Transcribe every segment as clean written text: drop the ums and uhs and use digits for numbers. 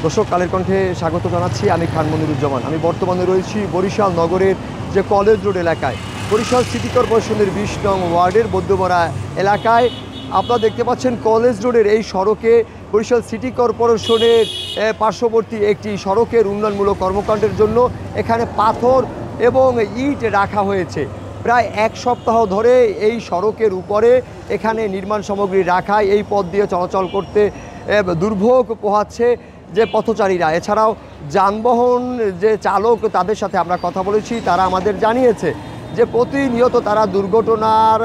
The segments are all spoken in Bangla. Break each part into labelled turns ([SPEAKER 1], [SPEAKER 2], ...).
[SPEAKER 1] দর্শক, কালের কণ্ঠে স্বাগত জানাচ্ছি। আমি খান মনিরুজ্জামান। আমি বর্তমানে রয়েছি বরিশাল নগরের যে কলেজ রোড এলাকায়, বরিশাল সিটি কর্পোরেশনের 20 নং ওয়ার্ডের বৌদ্ধমরা এলাকায়। আপনারা দেখতে পাচ্ছেন কলেজ রোডের এই সড়কে বরিশাল সিটি কর্পোরেশনের পার্শ্ববর্তী একটি সড়কের উন্নয়নমূলক কর্মকাণ্ডের জন্য এখানে পাথর এবং ইট রাখা হয়েছে। প্রায় এক সপ্তাহ ধরে এই সড়কের উপরে এখানে নির্মাণ সামগ্রী রাখায় এই পথ দিয়ে চলাচল করতে দুর্ভোগ পোহাচ্ছে যে পথচারীরা। এছাড়াও যানবাহন যে চালক, তাদের সাথে আমরা কথা বলেছি, তারা আমাদের জানিয়েছে যে প্রতিনিয়ত তারা দুর্ঘটনার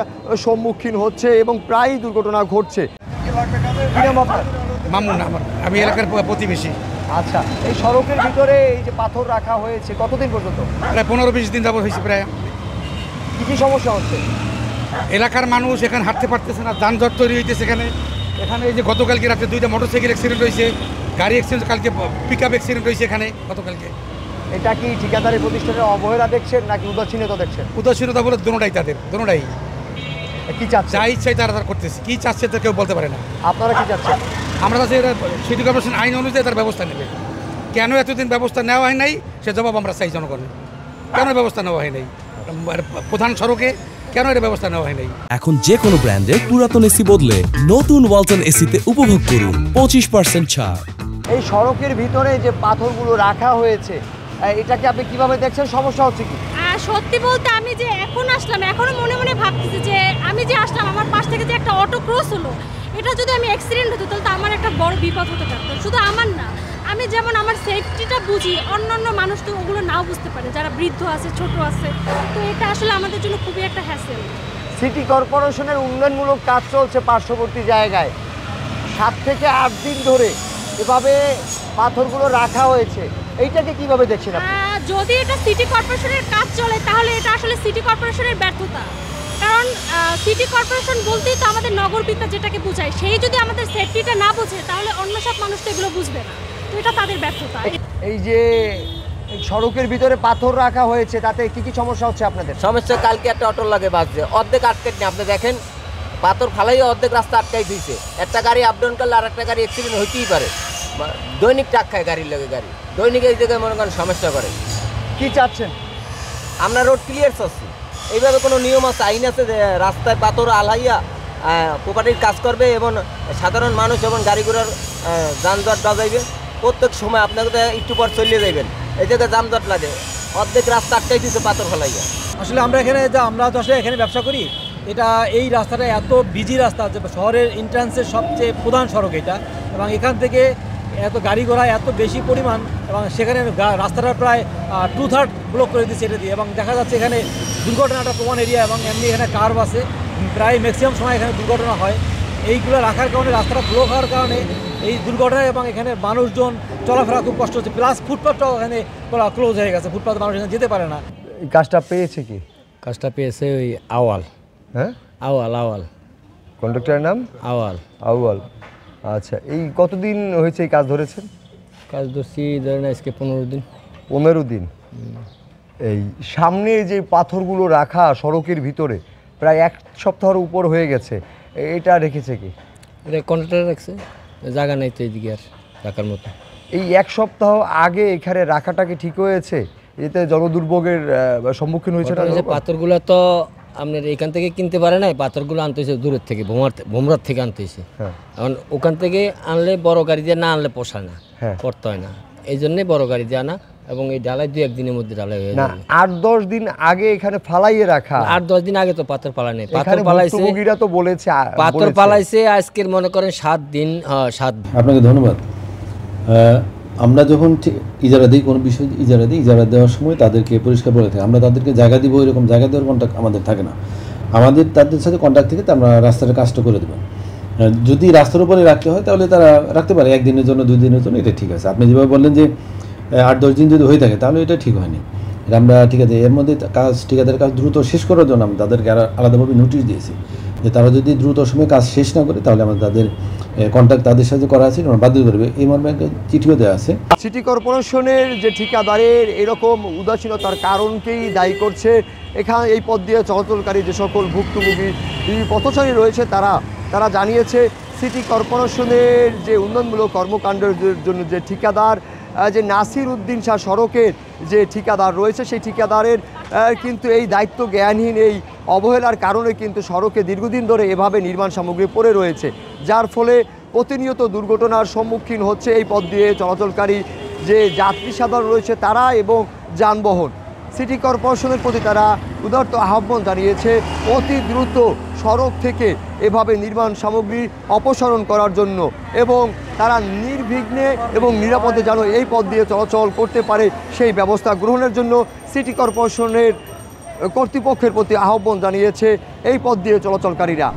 [SPEAKER 1] সম্মুখীন হচ্ছে এবং প্রায়ই দুর্ঘটনা ঘটছে।
[SPEAKER 2] মামুন আমার, আমি এলাকার প্রতিবেশী।
[SPEAKER 1] আচ্ছা, এই সড়কের ভিতরে এই যে পাথর রাখা হয়েছে কতদিন পর্যন্ত?
[SPEAKER 2] প্রায় 15-20 দিন যাবত হয়েছে। প্রায়
[SPEAKER 1] কী কী সমস্যা হচ্ছে?
[SPEAKER 2] এলাকার মানুষ এখানে হাঁটতে পারতেছে না, যানজট তৈরি হইতেছে এখানে। এখানে এই যে গতকালকে রাতে 2টা মোটরসাইকেল অ্যাক্সিডেন্ট হয়েছে, গাড়ি অ্যাক্সিডেন্ট, কালকে পিক আপ অ্যাক্সিডেন্ট হয়েছে এখানে গতকালকে।
[SPEAKER 1] এটা কি ঠিকাদারি প্রতিষ্ঠানের অবহেলা দেখছেন নাকি উদাসীনতা দেখছেন?
[SPEAKER 2] উদাসীনতা বলে দোনোটাই, তাদের দোনোটাই।
[SPEAKER 1] কি চাচ্ছে?
[SPEAKER 2] যা ইচ্ছাই তারা করতেছে, কী চাচ্ছে তা কেউ বলতে পারে না।
[SPEAKER 1] আপনারা কি চাচ্ছেন?
[SPEAKER 2] আমরা কাছে সিটি কর্পোরেশন আইন অনুযায়ী তার ব্যবস্থা নেবে। কেন এতদিন ব্যবস্থা নেওয়া হয় নাই সে জবাব আমরা চাই জনগণের। কেন ব্যবস্থা নেওয়া হয় নাই প্রধান সড়কে, কেন এর ব্যবস্থা নেওয়া হয় নাই?
[SPEAKER 3] এখন যে কোনো ব্র্যান্ডের পুরাতন এসি বদলে নতুন ওয়ালটন এসিতে উপভোগ করুন 25% ছাড়।
[SPEAKER 1] এই সড়কের ভিতরে যে পাথরগুলো রাখা হয়েছে, এটাকে আপনি কিভাবে দেখছেন? সমস্যা হচ্ছে কি?
[SPEAKER 4] সত্যি বলতে আমি যে এখন আসলাম, এখনো মনে মনে ভাবতেছি যে আমি যে আসলাম, আমার পাশ থেকে যে একটা অটো ক্রস হলো, এটা যদি আমি অ্যাক্সিডেন্ট হতো তাহলে তো আমার একটা বড় বিপদ হতে পারতো। শুধু আমার না, আমি যেমন আমার সেফটিটা বুঝি, অন্যান্য মানুষ তো ওগুলো নাও বুঝতে পারে, যারা বৃদ্ধ আছে, ছোট আছে। তো এটা আসলে আমাদের জন্য খুবই একটা হ্যাসেল।
[SPEAKER 1] সিটি কর্পোরেশনের উন্নয়নমূলক কাজ চলছে পার্শ্ববর্তী জায়গায়, 7 থেকে 8 দিন ধরে এভাবে পাথরগুলো রাখা হয়েছে। এইটাকে কিভাবে দেখছেন আপনি?
[SPEAKER 4] যদি এটা সিটি কর্পোরেশনের কাজ চলে তাহলে এটা আসলে সিটি কর্পোরেশনের ব্যর্থতা। কারণ সিটি কর্পোরেশন বলতেই তো আমাদের নগরপিতা যেটাকে বোঝায়, সেই যদি আমাদের সেফটিটা না বোঝে তাহলে অন্য সব মানুষ তো এগুলো বুঝবে না। তো এটা তাদের ব্যর্থতা।
[SPEAKER 1] এই যে সড়কের ভিতরে পাথর রাখা হয়েছে, তাতে কি কি সমস্যা হচ্ছে আপনাদের?
[SPEAKER 5] সমস্যা, কালকে একটা অটো লাগে বাসে, অর্ধেক আটকে নেই। আপনি দেখেন পাথর ফালাই অর্ধেক রাস্তা আটকাই দিয়েছে। একটা গাড়ি আপ ডাউন করলে আর একটা গাড়ি অ্যাক্সিডেন্ট হইতেই পারে। দৈনিক টাক খায় গাড়ির লাগে, গাড়ি দৈনিক এই জায়গায় মনে করেন সমস্যা করে।
[SPEAKER 1] কি চাচ্ছেন?
[SPEAKER 5] আমরা রোড ক্লিয়ার চাচ্ছি। এইভাবে কোনো নিয়ম আছে, আইন আছে যে রাস্তায় পাথর আলাইয়া প্রপার্টির কাজ করবে এবং সাধারণ মানুষ এবং গাড়ি ঘোড়ার যানজট বাজাইবে। প্রত্যেক সময় আপনাকে একটু পর চলিয়ে যাবেন, এই জায়গায় যানজট লাগে। অর্ধেক রাস্তা আটকাই দিচ্ছে পাথর ফেলাইয়া।
[SPEAKER 6] আসলে আমরা তো আসলে এখানে ব্যবসা করি। এটা এই রাস্তাটা এত বিজি রাস্তা, যে শহরের এন্ট্রান্সের সবচেয়ে প্রধান সড়ক এটা, এবং এখান থেকে এত গাড়ি ঘোড়া এত বেশি পরিমাণ, এবং সেখানে রাস্তাটা প্রায় 2/3 ব্লক করে দিচ্ছে এটা দিয়ে। এবং দেখা যাচ্ছে এখানে দুর্ঘটনাটা প্রমাণ এরিয়া, এবং এমনি এখানে কার্ভ আছে, প্রায় ম্যাক্সিমাম সময় এখানে দুর্ঘটনা হয়। এইগুলো রাখার কারণে, রাস্তাটা ব্লক হওয়ার কারণে এই দুর্ঘটনা, এবং এখানে মানুষজন চলাফেরা খুব কষ্ট হচ্ছে। প্লাস ফুটপাথটাও এখানে ক্লোজ হয়ে গেছে, ফুটপাথ মানুষ এখানে যেতে পারে না।
[SPEAKER 1] এই কাজটা পেয়েছে কি?
[SPEAKER 7] কাজটা পেয়েছে ওই আওয়াল।
[SPEAKER 1] হ্যাঁ,
[SPEAKER 7] আওয়াল
[SPEAKER 1] কন্ট্রাক্টরের নাম আউয়াল। আচ্ছা, এই কতদিন হয়েছে এই কাজ ধরেছেন?
[SPEAKER 7] কাজ ধরছি ধরেন আজকে 15 দিন।
[SPEAKER 1] 15 দিন। এই সামনে যে পাথরগুলো রাখা সড়কের ভিতরে প্রায় 1 সপ্তাহের উপর হয়ে গেছে, এটা রেখেছে কি?
[SPEAKER 7] এটা কন্ট্রাক্টর রাখছে, জায়গা নেই তো এইদিকে আর রাখার মতো।
[SPEAKER 1] এই 1 সপ্তাহ আগে এখানে রাখাটা কি ঠিক হয়েছে? এতে জনদুর্ভোগের সম্মুখীন হয়েছে না?
[SPEAKER 7] পাথরগুলো তো আপনার এখান থেকে কিনতে পারে নাই, পাথরগুলো আনতে হয়েছে দূরের থেকে, ভোমরার থেকে আনতে হয়েছে। এখন ওখান থেকে আনলে বড় গাড়ি দিয়ে না আনলে পোষায় না, করতে হয় না, এই জন্যে বড় গাড়ি দিয়ে আনা। এবং এই ডালাই 2-1 দিনের মধ্যে ডালাই হয়ে যাবে।
[SPEAKER 1] 8-10 দিন আগে এখানে ফালাইয়ে রাখা।
[SPEAKER 7] 8-10 দিন আগে তো পাথর পালা নেই, পাথর পালাইছে,
[SPEAKER 1] তো বলেছে
[SPEAKER 7] পাথর পালাইছে আজকের মনে করেন 7 দিন। 7।
[SPEAKER 8] আপনাকে ধন্যবাদ। আমরা যখন ইজারা দিই, কোনো বিষয় ইজারা দিই, ইজারা দেওয়ার সময় তাদেরকে পরিষ্কার বলে থাকি আমরা তাদেরকে জায়গা দিব, এরকম জায়গা দেওয়ার কন্ট্যাক্ট আমাদের থাকে না। আমাদের তাদের সাথে কন্ট্যাক্ট থেকে আমরা রাস্তার কাজটা করে দেবো। যদি রাস্তার উপরে রাখতে হয় তাহলে তারা রাখতে পারে 1 দিনের জন্য, 2 দিনের জন্য, এটা ঠিক আছে। আপনি যেভাবে বললেন যে 8-10 দিন যদি হয়ে থাকে তাহলে এটা ঠিক হয়নি। আমরা ঠিক আছে, এর মধ্যে ঠিকাদারের কাজ দ্রুত শেষ করার জন্য আমি তাদেরকে আলাদাভাবে নোটিশ দিয়েছি যে তারা যদি দ্রুত সময় কাজ শেষ না করে তাহলে আমাদের তাদের কন্ট্যাক্ট তাদের সাথে করা আছে, বাধ্য করবে, এই মর্মে একটা চিঠিও দেওয়া আছে।
[SPEAKER 1] সিটি কর্পোরেশনের যে ঠিকাদারের এরকম উদাসীনতার কারণকেই দায়ী করছে এখানে এই পথ দিয়ে চলাচলকারী যে সকল ভুক্তভোগী পথচারী রয়েছে তারা জানিয়েছে সিটি কর্পোরেশনের যে উন্নয়নমূলক কর্মকাণ্ডের জন্য যে ঠিকাদার যে নাসির উদ্দিন শাহ সড়কের যে ঠিকাদার রয়েছে, সেই ঠিকাদারের কিন্তু এই দায়িত্ব জ্ঞানহীন এই অবহেলার কারণে কিন্তু সড়কে দীর্ঘদিন ধরে এভাবে নির্মাণ সামগ্রী পড়ে রয়েছে, যার ফলে প্রতিনিয়ত দুর্ঘটনার সম্মুখীন হচ্ছে এই পথ দিয়ে চলাচলকারী যে যাত্রী সাধারণ রয়েছে তারা এবং যানবাহন। সিটি কর্পোরেশনের প্রতি তারা উদারত আহ্বান জানিয়েছে অতি দ্রুত সড়ক থেকে এভাবে নির্মাণ সামগ্রী অপসারণ করার জন্য, এবং তারা নির্বিঘ্নে এবং নিরাপদে যেন এই পথ দিয়ে চলাচল করতে পারে সেই ব্যবস্থা গ্রহণের জন্য সিটি কর্পোরেশনের কর্তৃপক্ষের প্রতি আহ্বান জানিয়েছে এই পথ দিয়ে চলাচলকারীরা।